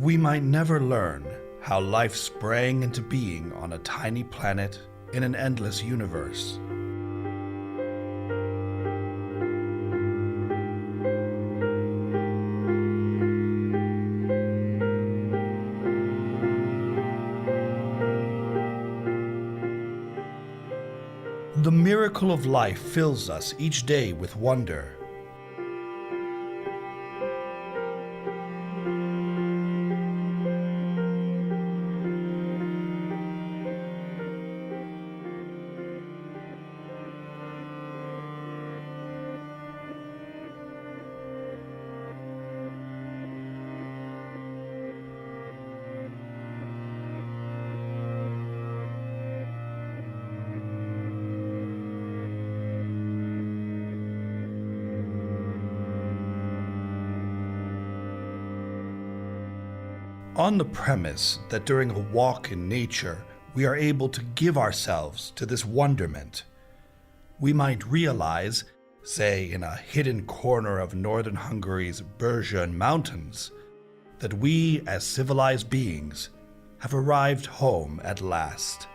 We might never learn how life sprang into being on a tiny planet in an endless universe. The miracle of life fills us each day with wonder. On the premise that during a walk in nature we are able to give ourselves to this wonderment, we might realize, say in a hidden corner of Northern Hungary's Börzsöny mountains, that we as civilized beings have arrived home at last.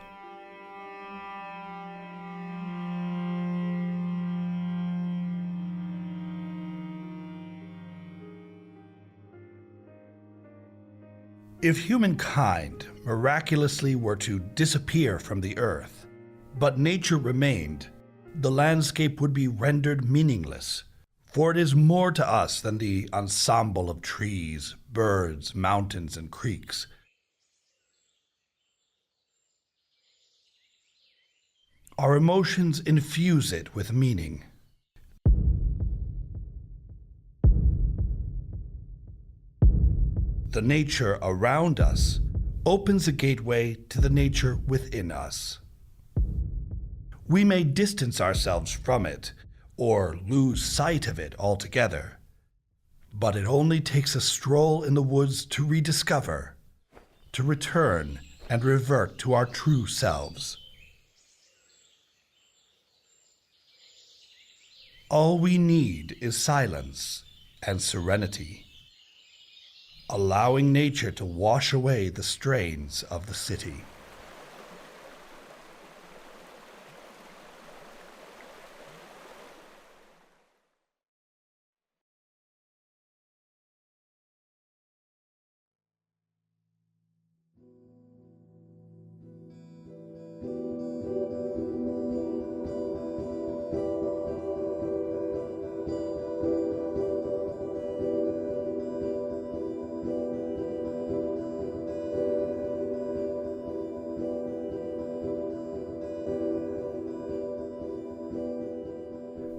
If humankind miraculously were to disappear from the earth, but nature remained, the landscape would be rendered meaningless, for it is more to us than the ensemble of trees, birds, mountains, and creeks. Our emotions infuse it with meaning. The nature around us opens a gateway to the nature within us. We may distance ourselves from it or lose sight of it altogether, but it only takes a stroll in the woods to rediscover, to return and revert to our true selves. All we need is silence and serenity, allowing nature to wash away the strains of the city.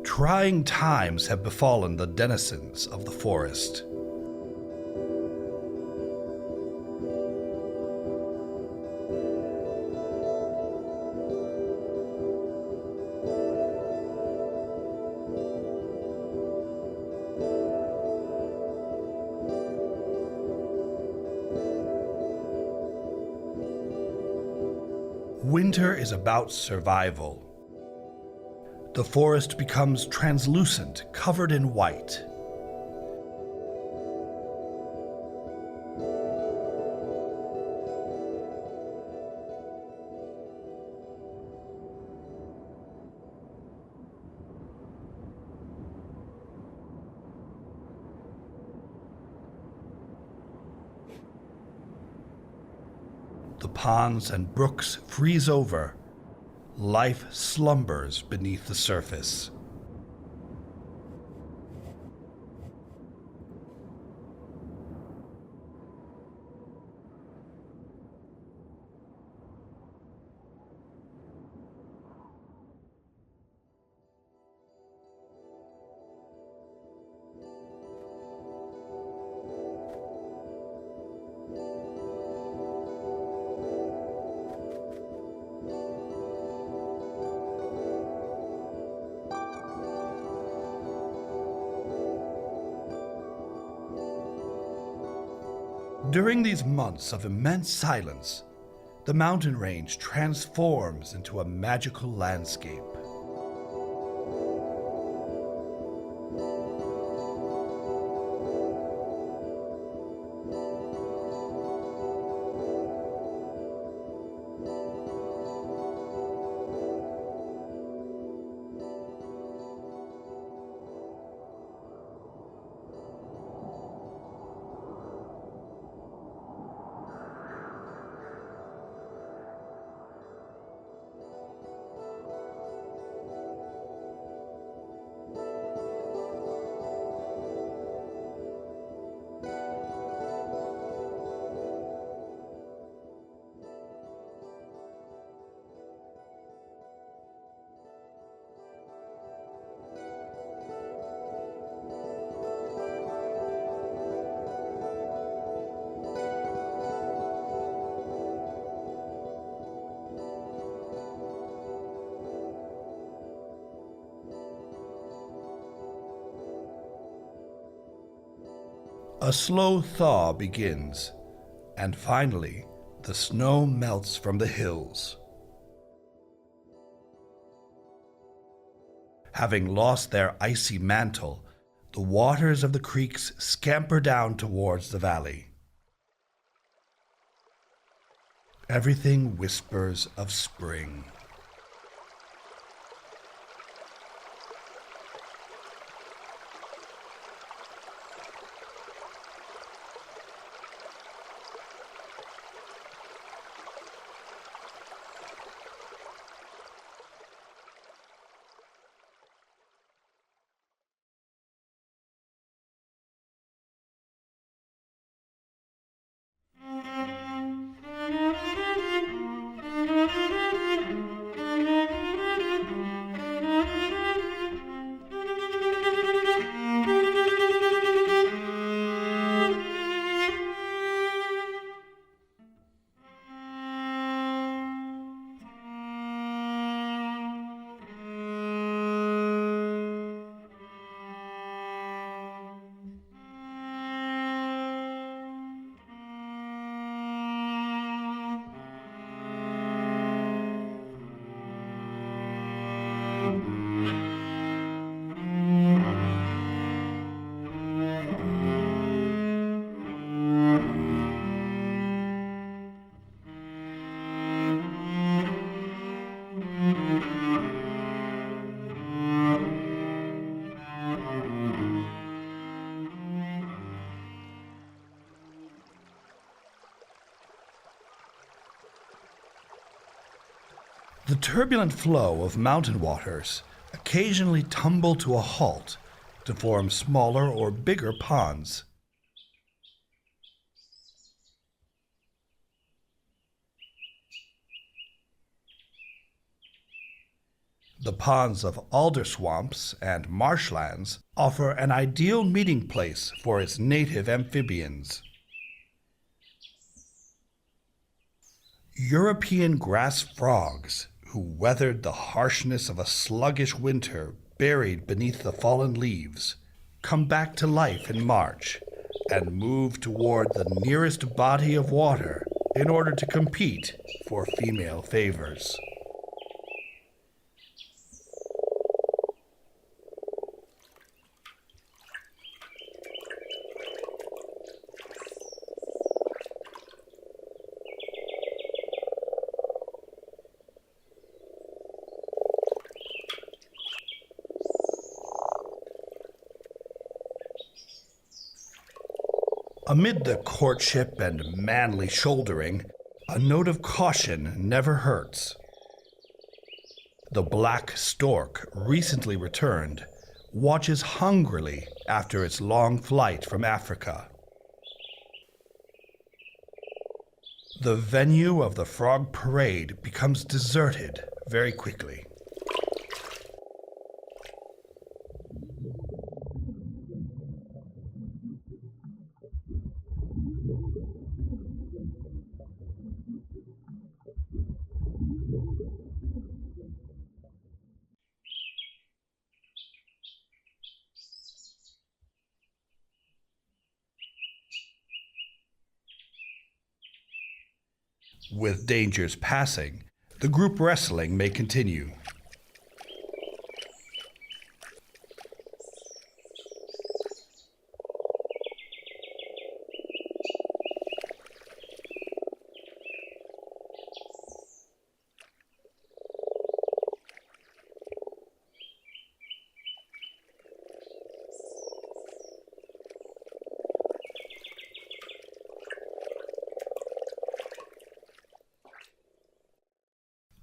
Trying times have befallen the denizens of the forest. Winter is about survival. The forest becomes translucent, covered in white. The ponds and brooks freeze over. Life slumbers beneath the surface. During these months of immense silence, the mountain range transforms into a magical landscape. A slow thaw begins, and finally, the snow melts from the hills. Having lost their icy mantle, the waters of the creeks scamper down towards the valley. Everything whispers of spring. The turbulent flow of mountain waters occasionally tumble to a halt to form smaller or bigger ponds. The ponds of alder swamps and marshlands offer an ideal meeting place for its native amphibians. European grass frogs, who weathered the harshness of a sluggish winter buried beneath the fallen leaves, come back to life in March and move toward the nearest body of water in order to compete for female favors. Amid the courtship and manly shouldering, a note of caution never hurts. The black stork, recently returned, watches hungrily after its long flight from Africa. The venue of the frog parade becomes deserted very quickly. With dangers passing, the group wrestling may continue.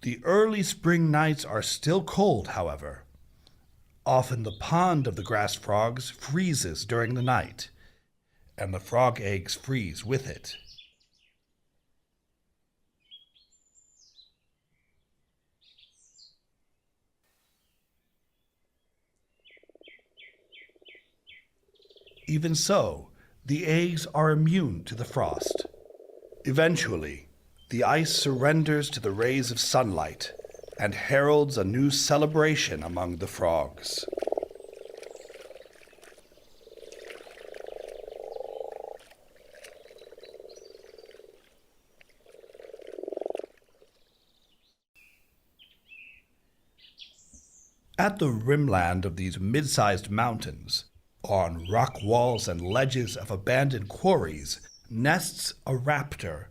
The early spring nights are still cold, however. Often the pond of the grass frogs freezes during the night, and the frog eggs freeze with it. Even so, the eggs are immune to the frost. Eventually, the ice surrenders to the rays of sunlight and heralds a new celebration among the frogs. At the rimland of these mid-sized mountains, on rock walls and ledges of abandoned quarries, nests a raptor,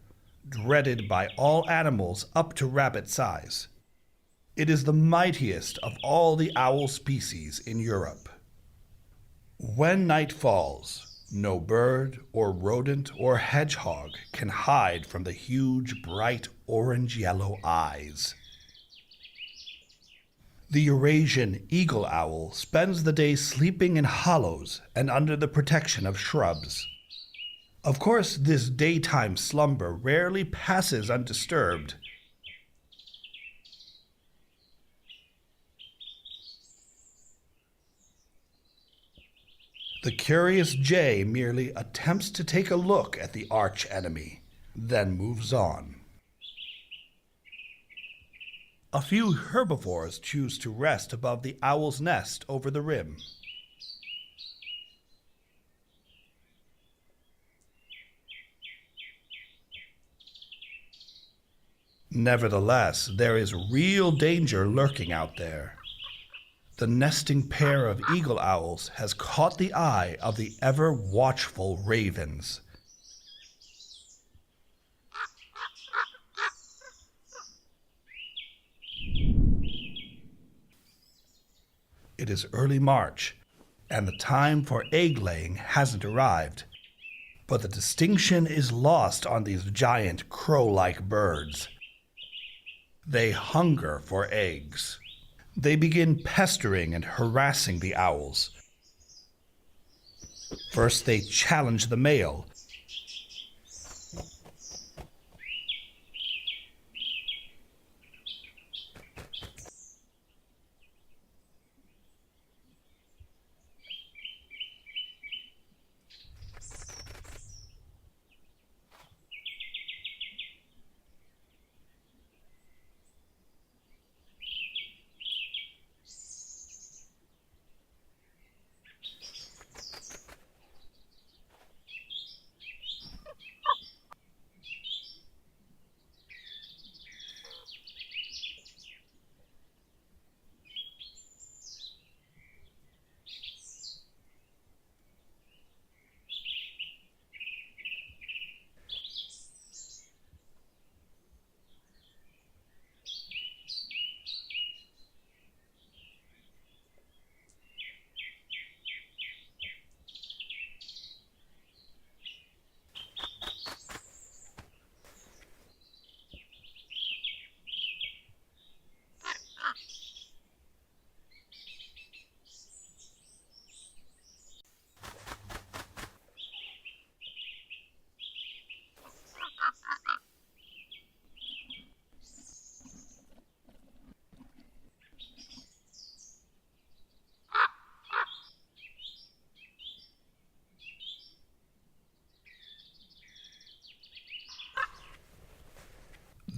dreaded by all animals up to rabbit size. It is the mightiest of all the owl species in Europe. When night falls, no bird or rodent or hedgehog can hide from the huge, bright orange-yellow eyes. The Eurasian eagle owl spends the day sleeping in hollows and under the protection of shrubs. Of course, this daytime slumber rarely passes undisturbed. The curious jay merely attempts to take a look at the arch-enemy, then moves on. A few herbivores choose to rest above the owl's nest over the rim. Nevertheless, there is real danger lurking out there. The nesting pair of eagle owls has caught the eye of the ever-watchful ravens. It is early March, and the time for egg-laying hasn't arrived. But the distinction is lost on these giant crow-like birds. They hunger for eggs. They begin pestering and harassing the owls. First, they challenge the male.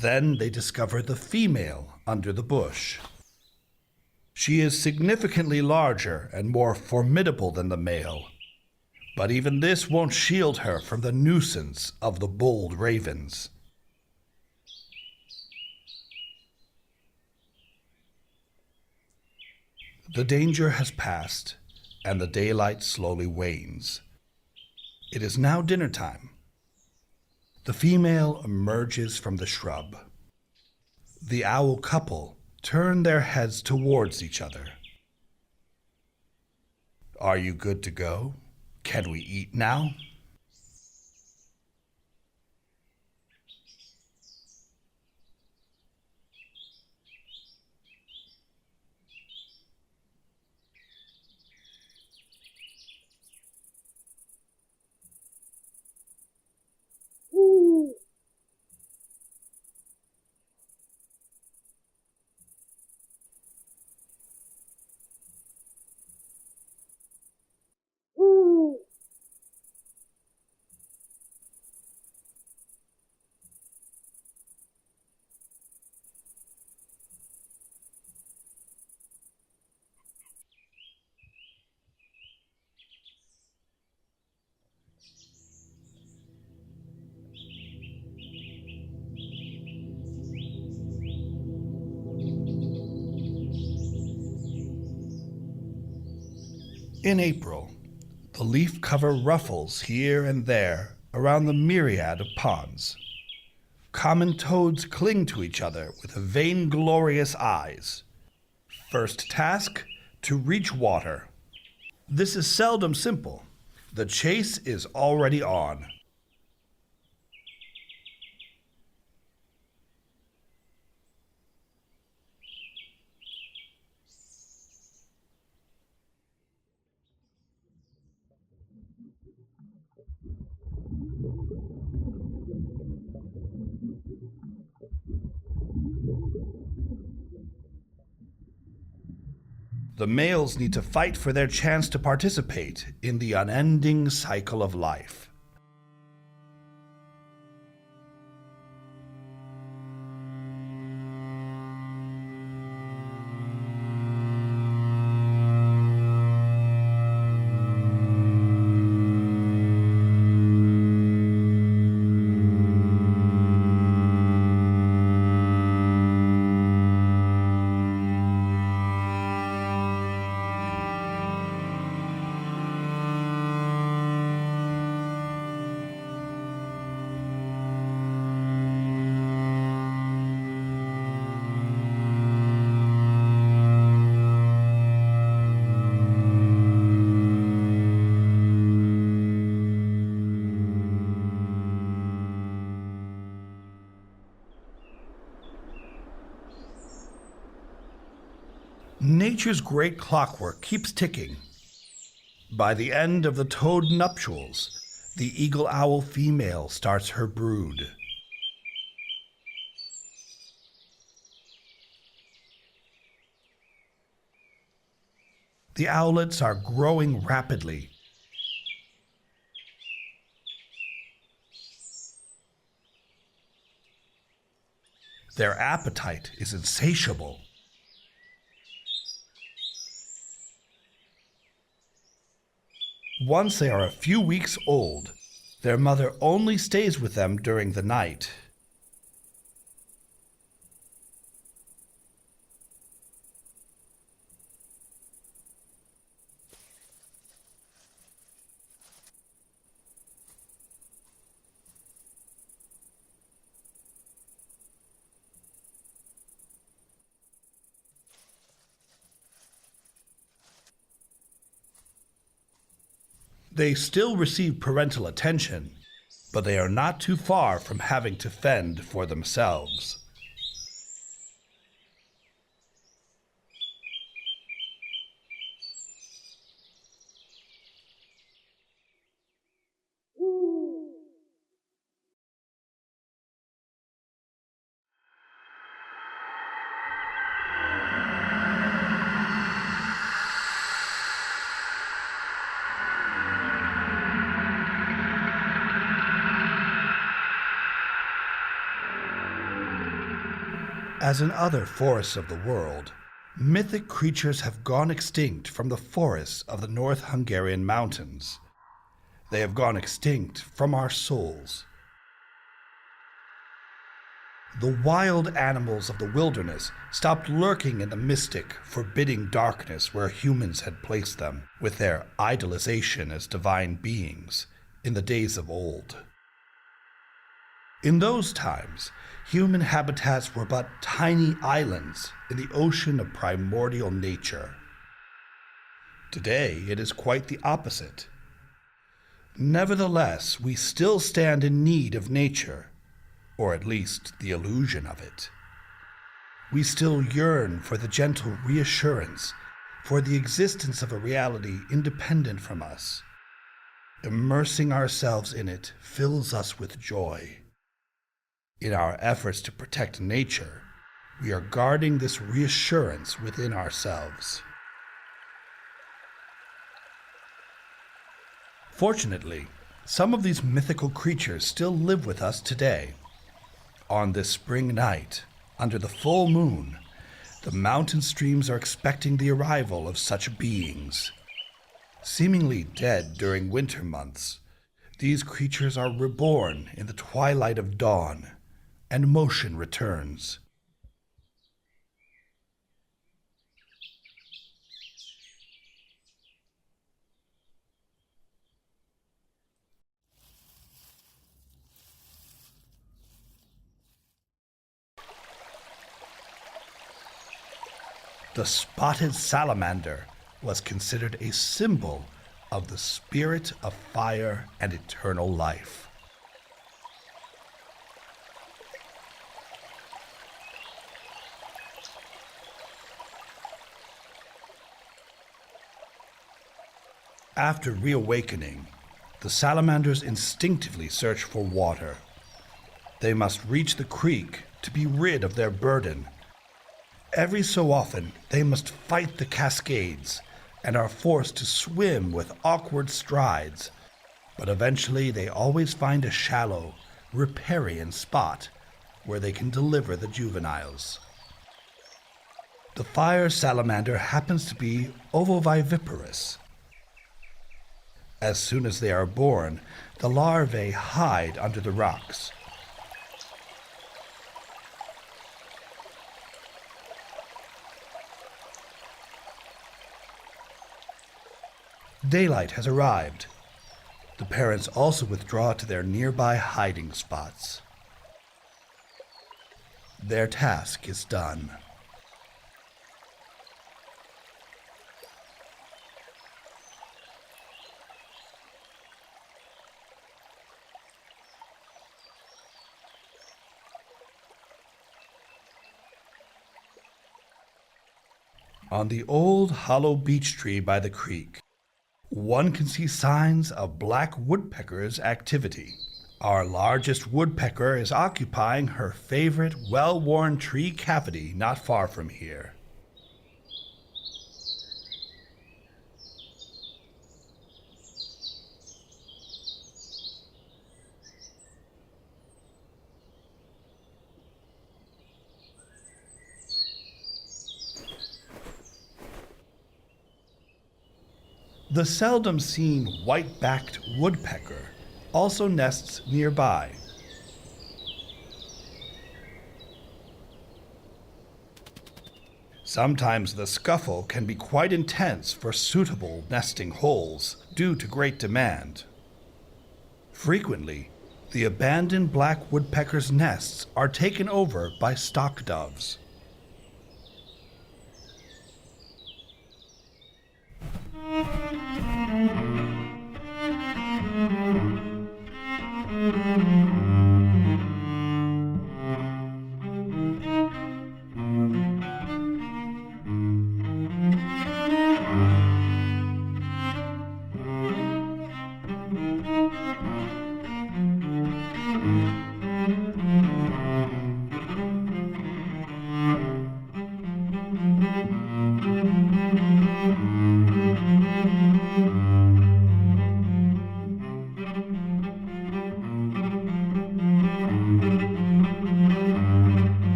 Then they discover the female under the bush. She is significantly larger and more formidable than the male, but even this won't shield her from the nuisance of the bold ravens. The danger has passed, and the daylight slowly wanes. It is now dinner time. The female emerges from the shrub. The owl couple turn their heads towards each other. Are you good to go? Can we eat now? In April, the leaf cover ruffles here and there around the myriad of ponds. Common toads cling to each other with vainglorious eyes. First task, to reach water. This is seldom simple. The chase is already on. The males need to fight for their chance to participate in the unending cycle of life. Nature's great clockwork keeps ticking. By the end of the toad nuptials, the eagle-owl female starts her brood. The owlets are growing rapidly. Their appetite is insatiable. Once they are a few weeks old, their mother only stays with them during the night. They still receive parental attention, but they are not too far from having to fend for themselves. As in other forests of the world, mythic creatures have gone extinct from the forests of the North Hungarian mountains. They have gone extinct from our souls. The wild animals of the wilderness stopped lurking in the mystic, forbidding darkness where humans had placed them, with their idolization as divine beings, in the days of old. In those times, human habitats were but tiny islands in the ocean of primordial nature. Today, it is quite the opposite. Nevertheless, we still stand in need of nature, or at least the illusion of it. We still yearn for the gentle reassurance, for the existence of a reality independent from us. Immersing ourselves in it fills us with joy. In our efforts to protect nature, we are guarding this reassurance within ourselves. Fortunately, some of these mythical creatures still live with us today. On this spring night, under the full moon, the mountain streams are expecting the arrival of such beings. Seemingly dead during winter months, these creatures are reborn in the twilight of dawn, and motion returns. The spotted salamander was considered a symbol of the spirit of fire and eternal life. After reawakening, the salamanders instinctively search for water. They must reach the creek to be rid of their burden. Every so often, they must fight the cascades and are forced to swim with awkward strides, but eventually they always find a shallow, riparian spot where they can deliver the juveniles. The fire salamander happens to be ovoviviparous. As soon as they are born, the larvae hide under the rocks. Daylight has arrived. The parents also withdraw to their nearby hiding spots. Their task is done. On the old hollow beech tree by the creek, one can see signs of black woodpecker's activity. Our largest woodpecker is occupying her favorite well-worn tree cavity not far from here. The seldom seen white-backed woodpecker also nests nearby. Sometimes the scuffle can be quite intense for suitable nesting holes due to great demand. Frequently, the abandoned black woodpecker's nests are taken over by stock doves.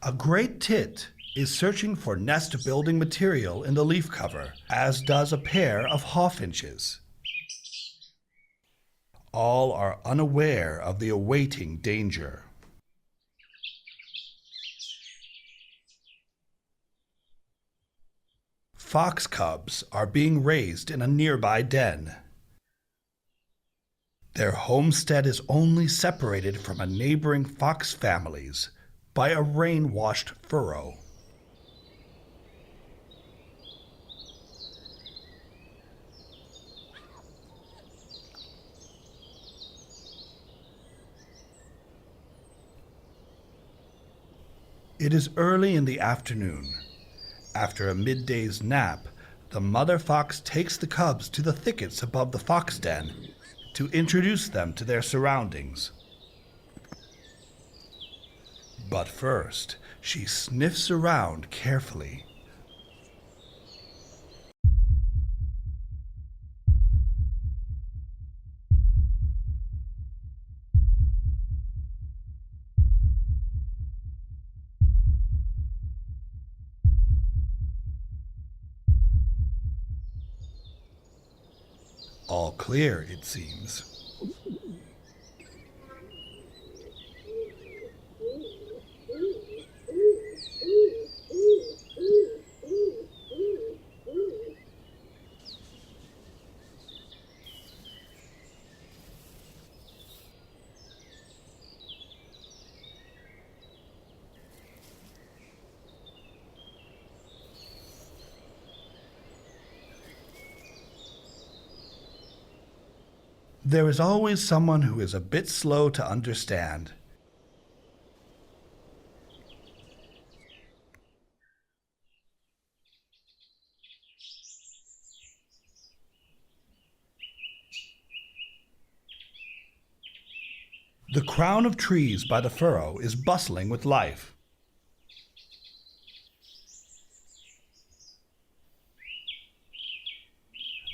A great tit is searching for nest-building material in the leaf cover, as does a pair of hawfinches. All are unaware of the awaiting danger. Fox cubs are being raised in a nearby den. Their homestead is only separated from a neighboring fox family's by a rain-washed furrow. It is early in the afternoon. After a midday's nap, the mother fox takes the cubs to the thickets above the fox den to introduce them to their surroundings. But first, she sniffs around carefully. All clear, it seems. There is always someone who is a bit slow to understand. The crown of trees by the furrow is bustling with life.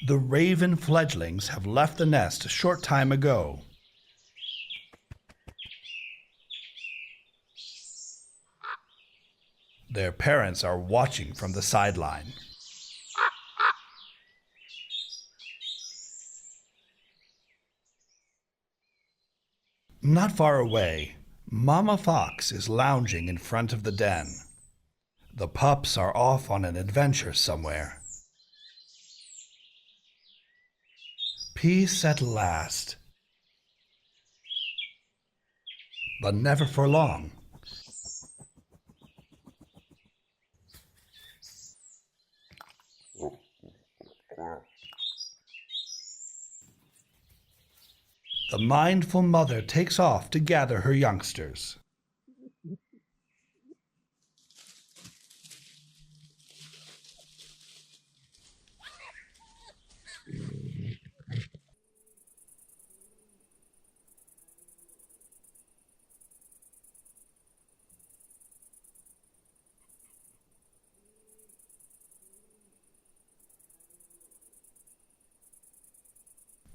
The raven fledglings have left the nest a short time ago. Their parents are watching from the sideline. Not far away, Mama Fox is lounging in front of the den. The pups are off on an adventure somewhere. Peace at last. But never for long. The mindful mother takes off to gather her youngsters.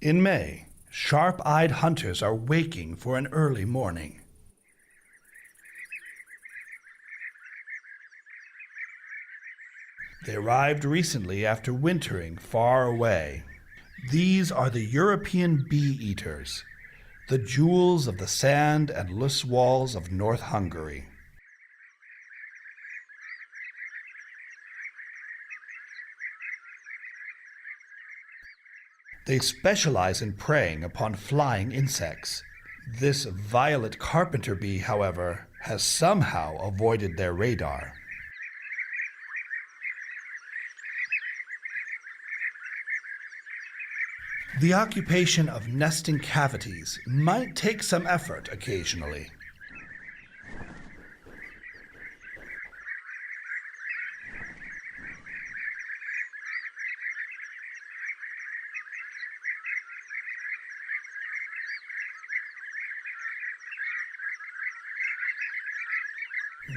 In May, sharp-eyed hunters are waking for an early morning. They arrived recently after wintering far away. These are the European bee-eaters, the jewels of the sand and loess walls of North Hungary. They specialize in preying upon flying insects. This violet carpenter bee, however, has somehow avoided their radar. The occupation of nesting cavities might take some effort occasionally.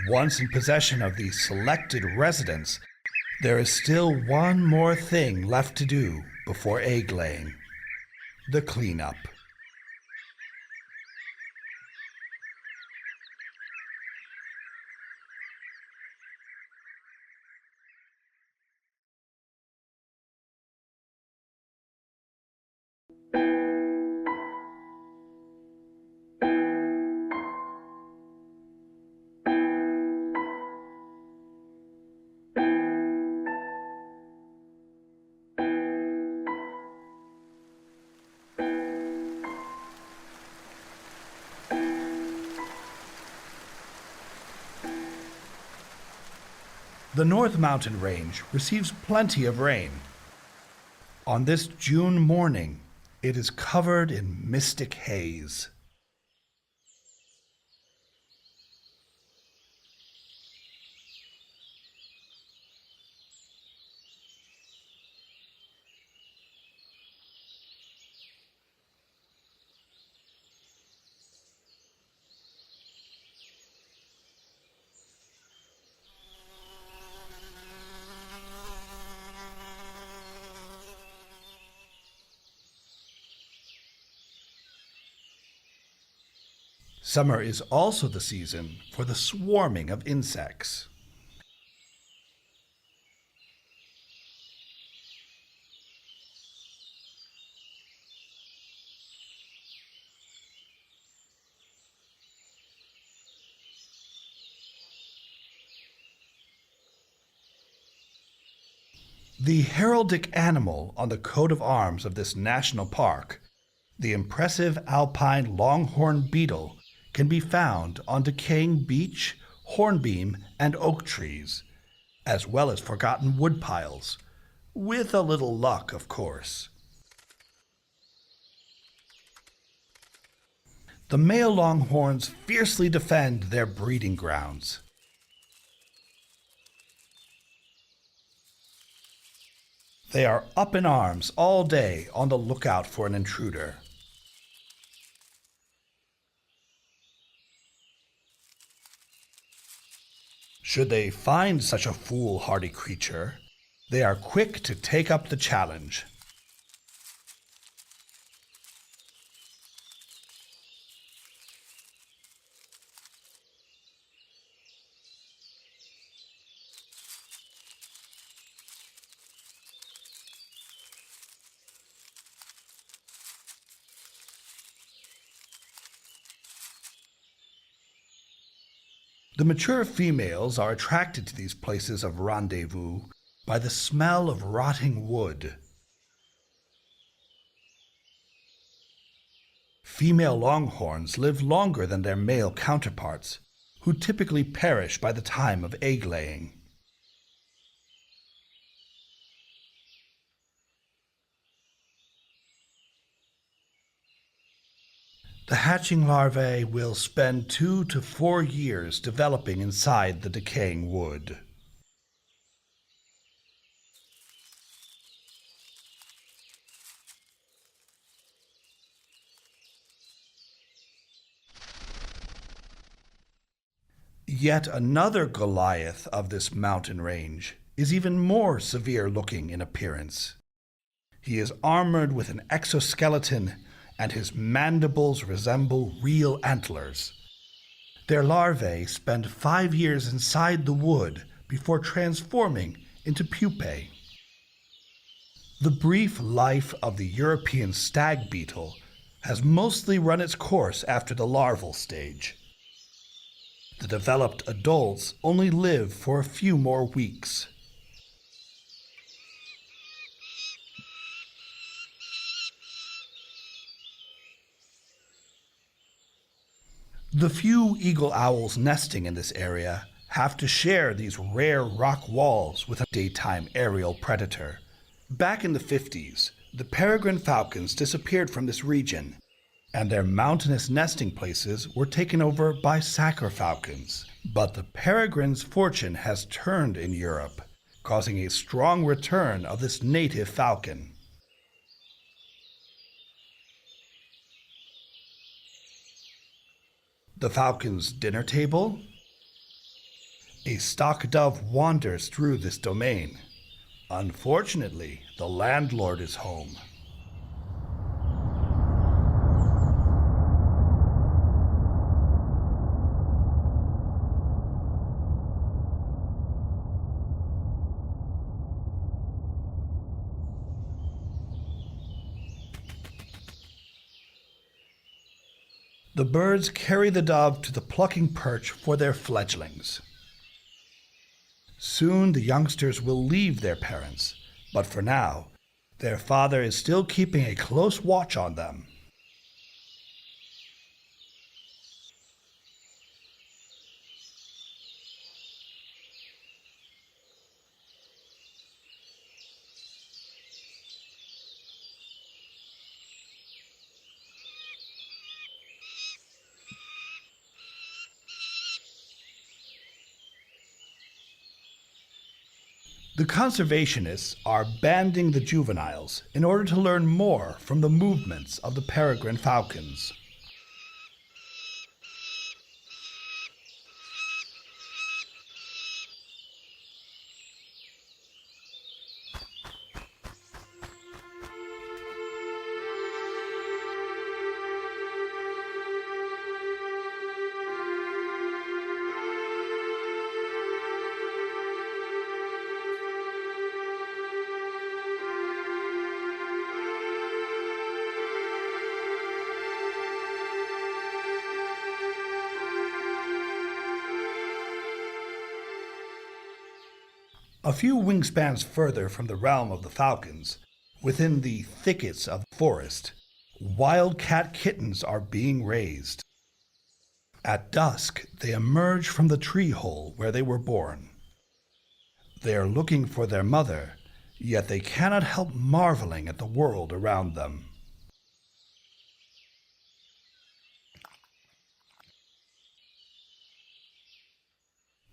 Once in possession of the selected residence, there is still one more thing left to do before egg-laying: the cleanup. The North Mountain Range receives plenty of rain. On this June morning, it is covered in mystic haze. Summer is also the season for the swarming of insects. The heraldic animal on the coat of arms of this national park, the impressive alpine longhorn beetle, can be found on decaying beech, hornbeam, and oak trees, as well as forgotten wood piles, with a little luck, of course. The male longhorns fiercely defend their breeding grounds. They are up in arms all day on the lookout for an intruder. Should they find such a foolhardy creature, they are quick to take up the challenge. The mature females are attracted to these places of rendezvous by the smell of rotting wood. Female longhorns live longer than their male counterparts, who typically perish by the time of egg-laying. The hatching larvae will spend 2 to 4 years developing inside the decaying wood. Yet another Goliath of this mountain range is even more severe-looking in appearance. He is armored with an exoskeleton, and his mandibles resemble real antlers. Their larvae spend 5 years inside the wood before transforming into pupae. The brief life of the European stag beetle has mostly run its course after the larval stage. The developed adults only live for a few more weeks. The few eagle owls nesting in this area have to share these rare rock walls with a daytime aerial predator. Back in the 50s, the peregrine falcons disappeared from this region, and their mountainous nesting places were taken over by sacar falcons. But the peregrine's fortune has turned in Europe, causing a strong return of this native falcon. The falcon's dinner table? A stock dove wanders through this domain. Unfortunately, the landlord is home. The birds carry the dove to the plucking perch for their fledglings. Soon the youngsters will leave their parents, but for now, their father is still keeping a close watch on them. The conservationists are banding the juveniles in order to learn more from the movements of the peregrine falcons. A few wingspans further from the realm of the falcons, within the thickets of the forest, wildcat kittens are being raised. At dusk, they emerge from the tree hole where they were born. They are looking for their mother, yet they cannot help marveling at the world around them.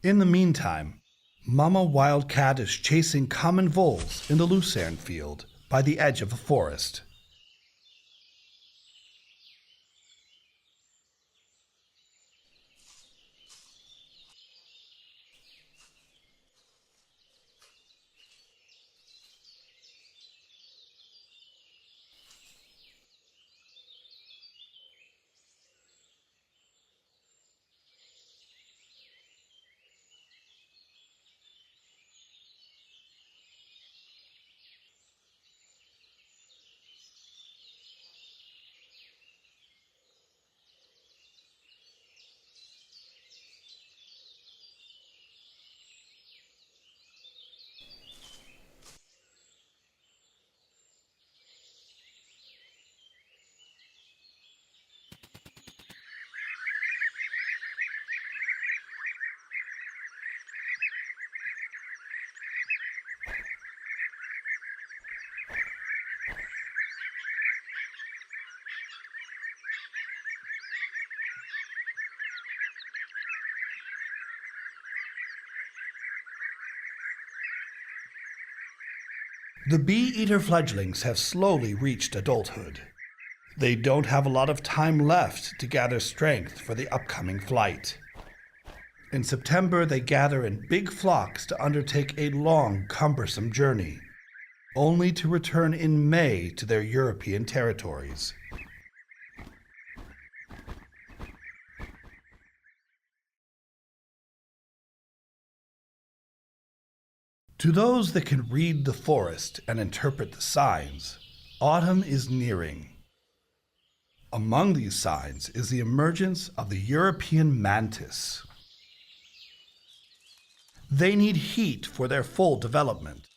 In the meantime, Mama Wildcat is chasing common voles in the lucerne field by the edge of the forest. The bee-eater fledglings have slowly reached adulthood. They don't have a lot of time left to gather strength for the upcoming flight. In September, they gather in big flocks to undertake a long, cumbersome journey, only to return in May to their European territories. To those that can read the forest and interpret the signs, autumn is nearing. Among these signs is the emergence of the European mantis. They need heat for their full development.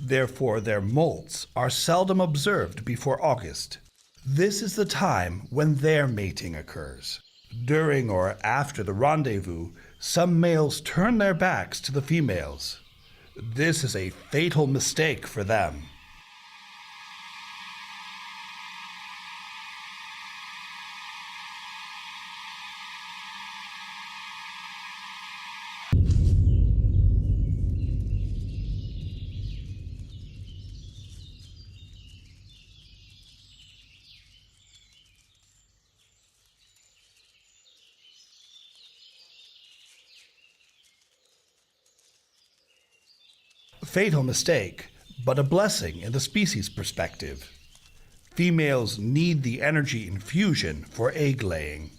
Therefore, their molts are seldom observed before August. This is the time when their mating occurs. During or after the rendezvous, some males turn their backs to the females. This is a fatal mistake for them. Fatal mistake, but a blessing in the species perspective. Females need the energy infusion for egg laying.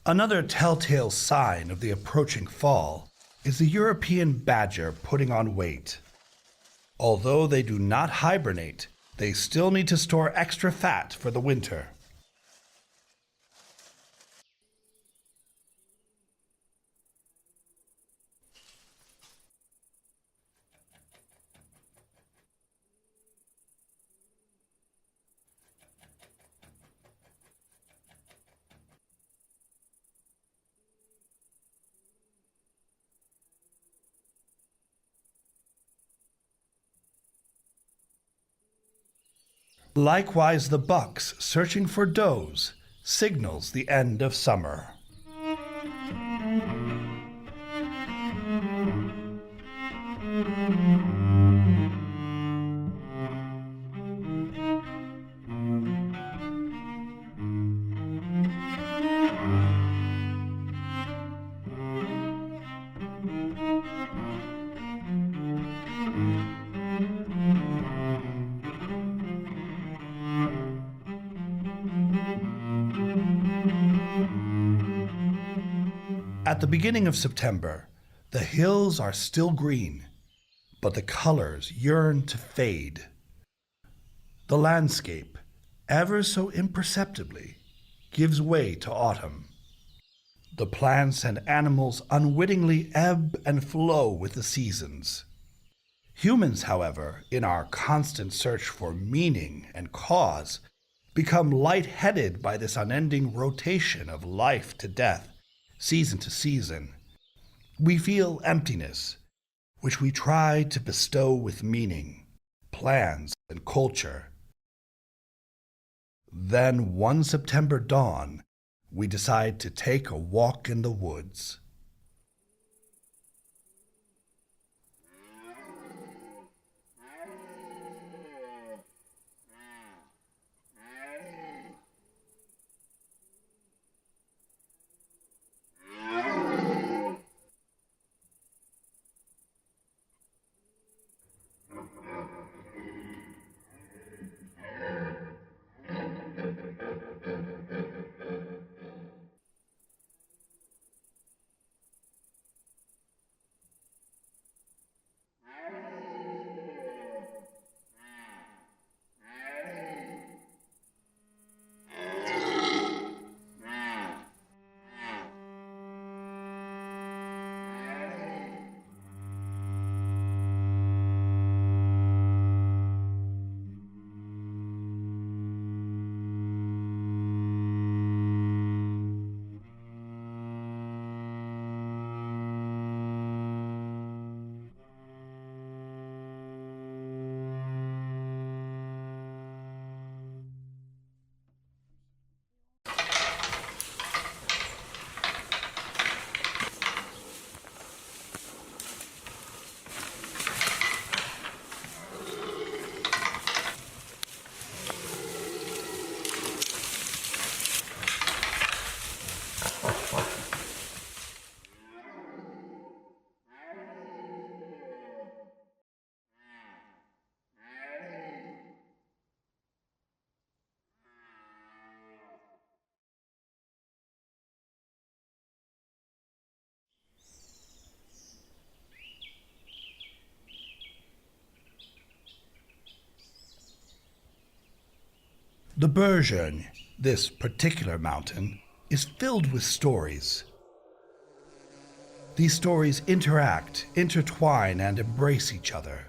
Another telltale sign of the approaching fall is the European badger putting on weight. Although they do not hibernate, they still need to store extra fat for the winter. Likewise, the bucks searching for does signals the end of summer. At the beginning of September, the hills are still green, but the colors yearn to fade. The landscape, ever so imperceptibly, gives way to autumn. The plants and animals unwittingly ebb and flow with the seasons. Humans, however, in our constant search for meaning and cause, become lightheaded by this unending rotation of life to death, season to season. We feel emptiness, which we try to bestow with meaning, plans, and culture. Then one September dawn, we decide to take a walk in the woods. The Börzsöny, this particular mountain, is filled with stories. These stories interact, intertwine, and embrace each other.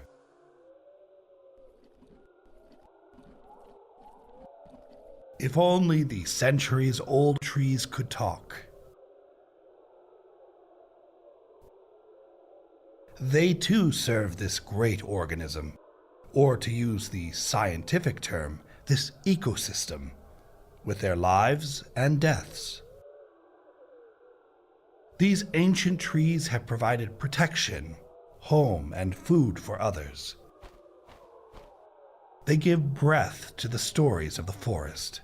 If only the centuries-old trees could talk. They too serve this great organism, or to use the scientific term, this ecosystem, with their lives and deaths. These ancient trees have provided protection, home, and food for others. They give breath to the stories of the forest.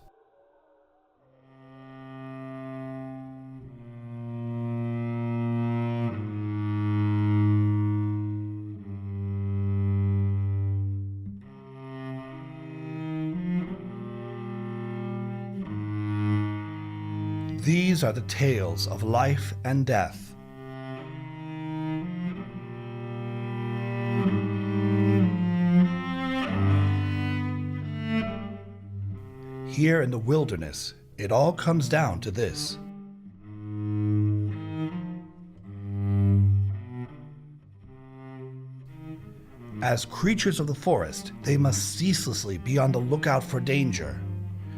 These are the tales of life and death. Here in the wilderness, it all comes down to this. As creatures of the forest, they must ceaselessly be on the lookout for danger.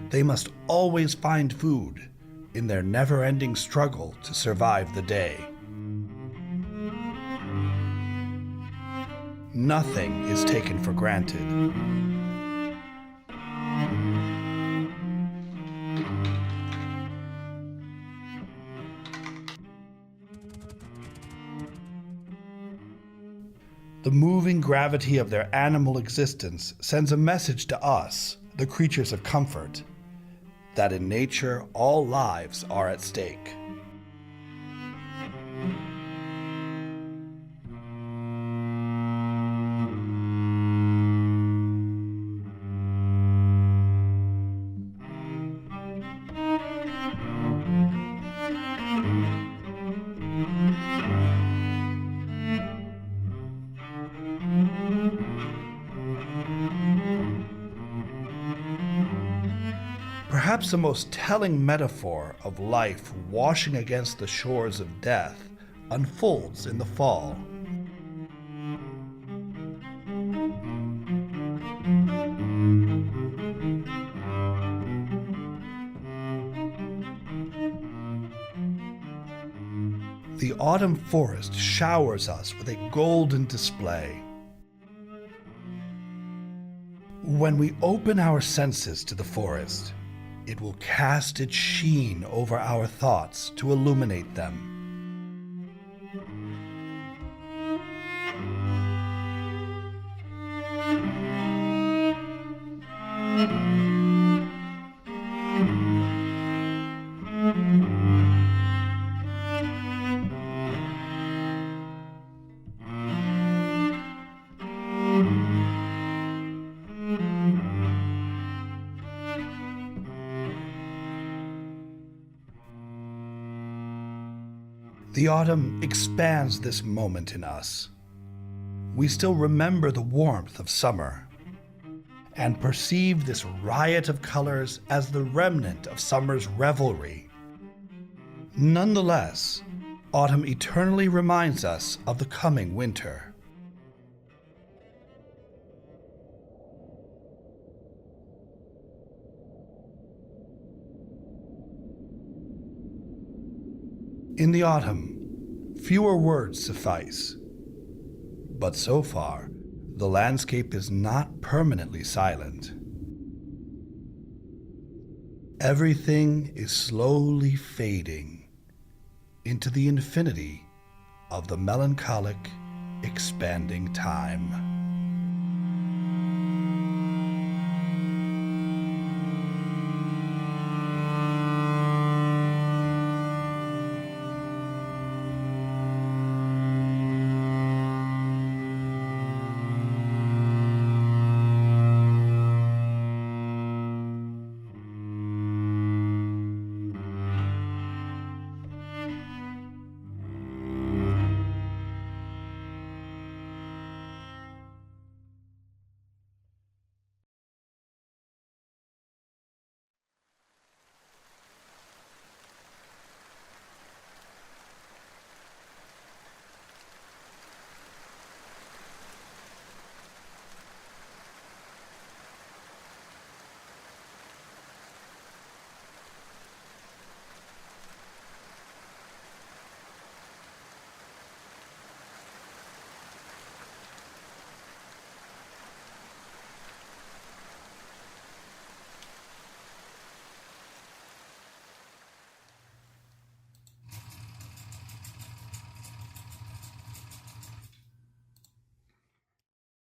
They must always find food in their never-ending struggle to survive the day. Nothing is taken for granted. The moving gravity of their animal existence sends a message to us, the creatures of comfort, that in nature all lives are at stake. Perhaps the most telling metaphor of life washing against the shores of death unfolds in the fall. The autumn forest showers us with a golden display. When we open our senses to the forest, it will cast its sheen over our thoughts to illuminate them. The autumn expands this moment in us. We still remember the warmth of summer and perceive this riot of colors as the remnant of summer's revelry. Nonetheless, autumn eternally reminds us of the coming winter. In the autumn, fewer words suffice. But so far, the landscape is not permanently silent. Everything is slowly fading into the infinity of the melancholic, expanding time.